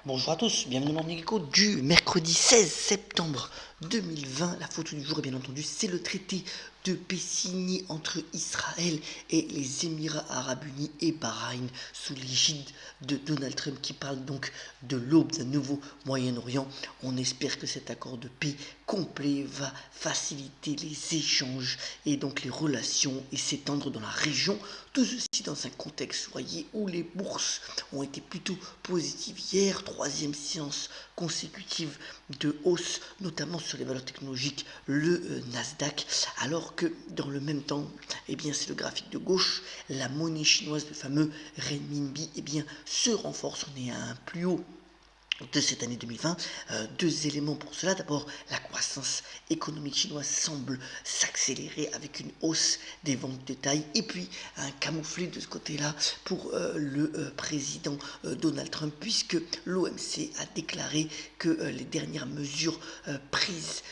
Bonjour à tous, bienvenue dans Morning Echo du mercredi 16 septembre 2020. La photo du jour, bien entendu, c'est le traité de paix signé entre Israël et les Émirats Arabes Unis et Bahreïn sous l'égide de Donald Trump qui parle donc de l'aube d'un nouveau Moyen-Orient. On espère que cet accord de paix complet va faciliter les échanges et donc les relations et s'étendre dans la région. Tout ceci dans un contexte, voyez, où les bourses ont été plutôt positives hier, troisième séance consécutive de hausse, notamment sur les valeurs technologiques, le Nasdaq, alors que dans le même temps, eh bien c'est le graphique de gauche, la monnaie chinoise, le fameux renminbi, eh bien se renforce, on est à un plus haut de cette année 2020. Deux éléments pour cela. D'abord, la croissance économique chinoise semble s'accélérer avec une hausse des ventes de détail et puis un camouflet de ce côté-là pour le président Donald Trump, puisque l'OMC a déclaré que les dernières mesures prises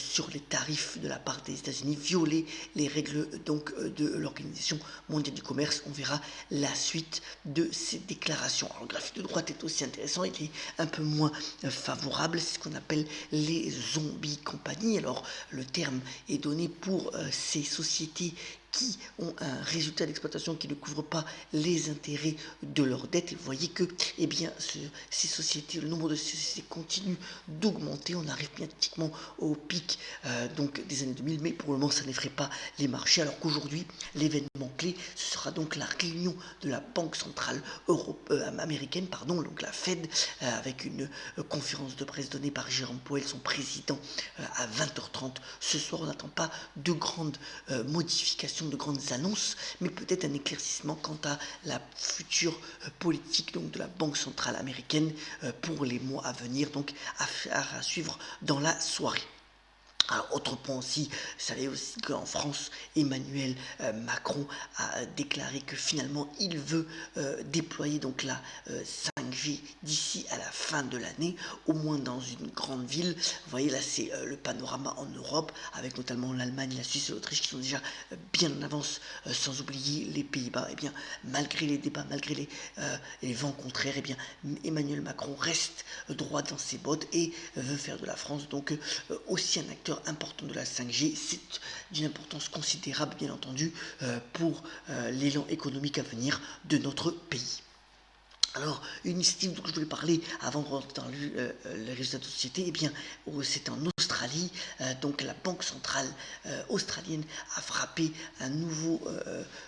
sur les tarifs de la part des États-Unis violaient les règles donc de l'Organisation mondiale du commerce. On verra la suite de ces déclarations. Alors, le graphique de droite est aussi intéressant, il est un peu moins favorable, c'est ce qu'on appelle les zombies compagnies. Alors le terme est donné pour ces sociétés qui ont un résultat d'exploitation qui ne couvre pas les intérêts de leurs dettes. Et vous voyez que eh bien, ces sociétés, le nombre de ces sociétés continue d'augmenter. On arrive pratiquement au pic donc des années 2000, mais pour le moment ça n'effraie pas les marchés, alors qu'aujourd'hui l'événement clé ce sera donc la réunion de la Banque centrale américaine, donc la Fed, avec une conférence de presse donnée par Jérôme Powell, son président, à 20h30. Ce soir, on n'attend pas de grandes modifications, de grandes annonces, mais peut-être un éclaircissement quant à la future politique donc, de la Banque centrale américaine pour les mois à venir, donc à suivre dans la soirée. Alors, autre point aussi, vous savez aussi qu'en France, Emmanuel Macron a déclaré que finalement il veut déployer donc la 5G d'ici à la fin de l'année, au moins dans une grande ville. Vous voyez là, c'est le panorama en Europe, avec notamment l'Allemagne, la Suisse et l'Autriche qui sont déjà bien en avance, sans oublier les Pays-Bas. Eh bien, malgré les débats, malgré les vents contraires, eh bien, Emmanuel Macron reste droit dans ses bottes et veut faire de la France donc aussi un acteur important de la 5G. C'est d'une importance considérable, bien entendu, pour l'élan économique à venir de notre pays. Alors, une initiative dont je voulais parler avant de rentrer dans les résultats de société, eh bien, c'est en Australie, donc la Banque centrale australienne a frappé un nouveau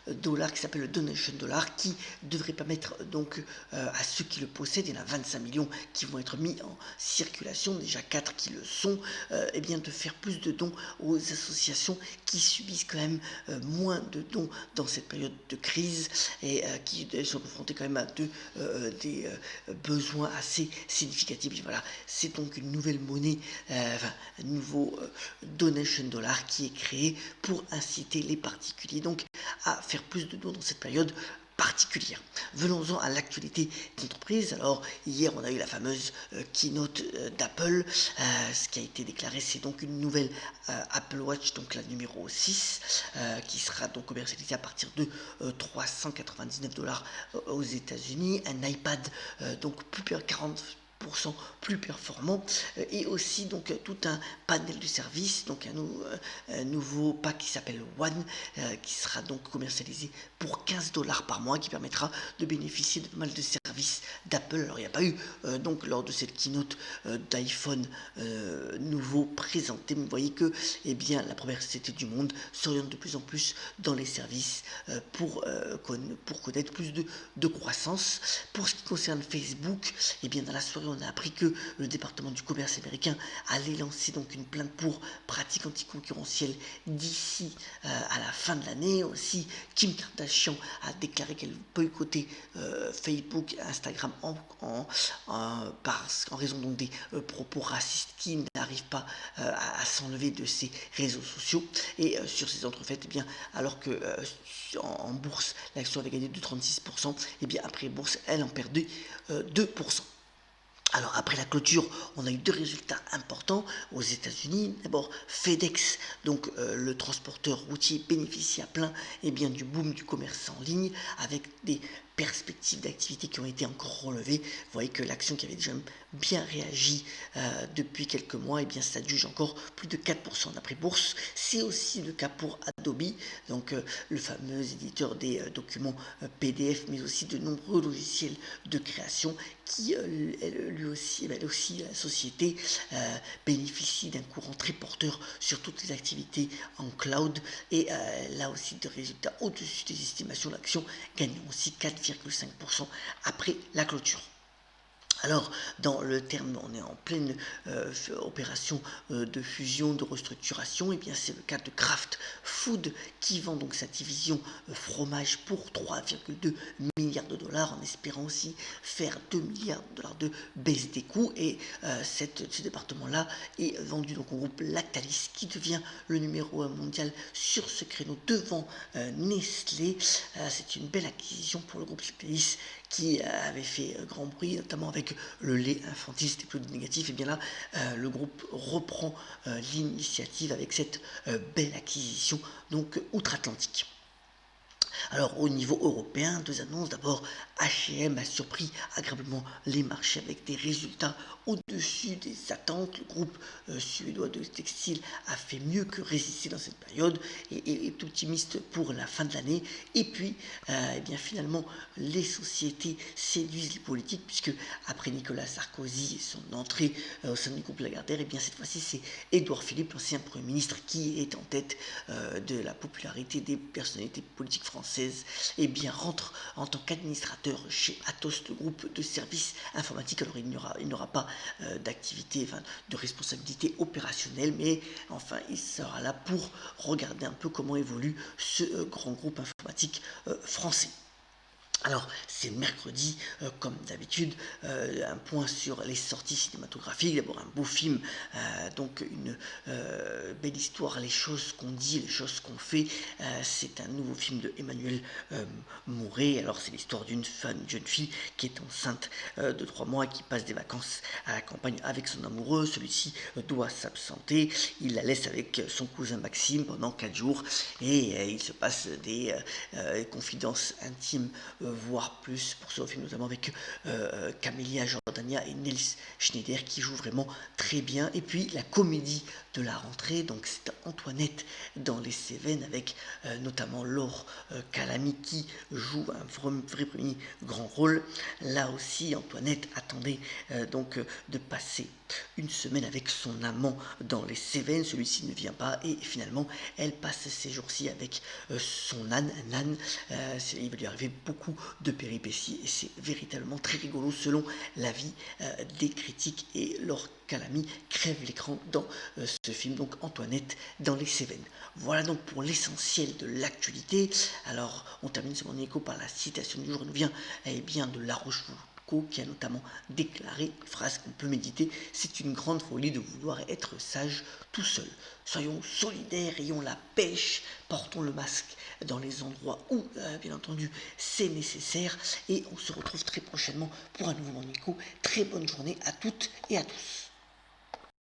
dollar qui s'appelle le Donation Dollar, qui devrait permettre donc à ceux qui le possèdent, il y en a 25 millions qui vont être mis en circulation, déjà 4 qui le sont, eh bien, de faire plus de dons aux associations qui subissent quand même moins de dons dans cette période de crise et qui sont confrontés quand même à des besoins assez significatifs. Voilà, c'est donc une nouvelle monnaie, un nouveau donation dollar qui est créé pour inciter les particuliers donc à faire plus de dons dans cette période particulière. Venons-en à l'actualité d'entreprise. Alors hier on a eu la fameuse keynote d'Apple. Ce qui a été déclaré, c'est donc une nouvelle Apple Watch, donc la numéro 6, qui sera donc commercialisée à partir de 399 dollars aux États-Unis. Un iPad donc plus 40% plus performant et aussi donc tout un panel de services, donc un nouveau pack qui s'appelle One qui sera donc commercialisé pour 15 dollars par mois, qui permettra de bénéficier de pas mal de services d'Apple. Alors il n'y a pas eu donc lors de cette keynote d'iPhone nouveau présenté, mais vous voyez que eh bien, la première société du monde s'oriente de plus en plus dans les services pour connaître plus de croissance. Pour ce qui concerne Facebook, eh bien, dans la soirée on a appris que le département du commerce américain allait lancer donc une plainte pour pratique anticoncurrentielle d'ici à la fin de l'année. Aussi, Kim Kardashian a déclaré qu'elle boycottait Facebook, Instagram en raison donc des propos racistes qui n'arrivent pas à s'enlever de ces réseaux sociaux. Et sur ces entrefaites, eh bien, alors que en bourse l'action avait gagné de 36%, et bien après bourse elle en perdait 2%. Alors après la clôture, on a eu deux résultats importants aux États-Unis. D'abord, FedEx, donc le transporteur routier, bénéficie à plein du boom du commerce en ligne avec des perspectives d'activité qui ont été encore relevées. Vous voyez que l'action qui avait déjà bien réagi depuis quelques mois, et bien ça juge encore plus de 4% d'après bourse. C'est aussi le cas pour Adobe, donc le fameux éditeur des documents PDF, mais aussi de nombreux logiciels de création qui lui aussi, la société bénéficie d'un courant très porteur sur toutes les activités en cloud et là aussi de résultats au-dessus des estimations. L'action gagnant aussi 4,5% après la clôture. Alors, dans le terme, on est en pleine opération de fusion, de restructuration, et bien c'est le cas de Kraft Food qui vend donc sa division fromage pour 3,2 milliards de dollars en espérant aussi faire 2 milliards de dollars de baisse des coûts. Et ce département-là est vendu donc au groupe Lactalis qui devient le numéro 1 mondial sur ce créneau devant Nestlé. C'est une belle acquisition pour le groupe Lactalis qui avait fait grand bruit, notamment avec le lait infantile, c'était plutôt négatif. Et bien là, le groupe reprend l'initiative avec cette belle acquisition, donc outre-Atlantique. Alors au niveau européen, deux annonces. D'abord, H&M a surpris agréablement les marchés avec des résultats au-dessus des attentes. Le groupe suédois de textile a fait mieux que résister dans cette période et est optimiste pour la fin de l'année. Et puis, eh bien finalement, les sociétés séduisent les politiques puisque après Nicolas Sarkozy et son entrée au sein du groupe Lagardère, et bien cette fois-ci c'est Édouard Philippe, l'ancien Premier ministre, qui est en tête de la popularité des personnalités politiques françaises, et bien rentre en tant qu'administrateur chez Atos, le groupe de services informatiques. Alors il n'aura pas d'activité, enfin, de responsabilité opérationnelle, mais enfin il sera là pour regarder un peu comment évolue ce grand groupe informatique français. Alors, c'est mercredi, comme d'habitude, un point sur les sorties cinématographiques. D'abord, un beau film, donc une belle histoire, les choses qu'on dit, les choses qu'on fait. C'est un nouveau film de Emmanuel Mouret. Alors, c'est l'histoire d'une jeune fille qui est enceinte de 3 mois et qui passe des vacances à la campagne avec son amoureux. Celui-ci doit s'absenter. Il la laisse avec son cousin Maxime pendant 4 jours et il se passe des confidences intimes, voire plus pour ce film, notamment avec Camélia Jordania et Nils Schneider qui jouent vraiment très bien. Et puis la comédie de la rentrée, donc c'est Antoinette dans les Cévennes avec notamment Laure Calamy qui joue un vrai premier grand rôle. Là aussi, Antoinette attendait donc de passer une semaine avec son amant dans les Cévennes. Celui-ci ne vient pas et finalement elle passe ces jours-ci avec son âne. Il va lui arriver beaucoup de péripéties et c'est véritablement très rigolo selon l'avis des critiques. Et Laure Calamy crève l'écran dans ce film, donc Antoinette dans les Cévennes. Voilà donc pour l'essentiel de l'actualité. Alors on termine ce Morning Echo par la citation du jour. Elle nous vient bien de La Rochefoucauld, qui a notamment déclaré une phrase qu'on peut méditer: c'est une grande folie de vouloir être sage tout seul. Soyons solidaires, ayons la pêche, portons le masque dans les endroits où, bien entendu, c'est nécessaire. Et on se retrouve très prochainement pour un nouveau Morning Echo. Très bonne journée à toutes et à tous.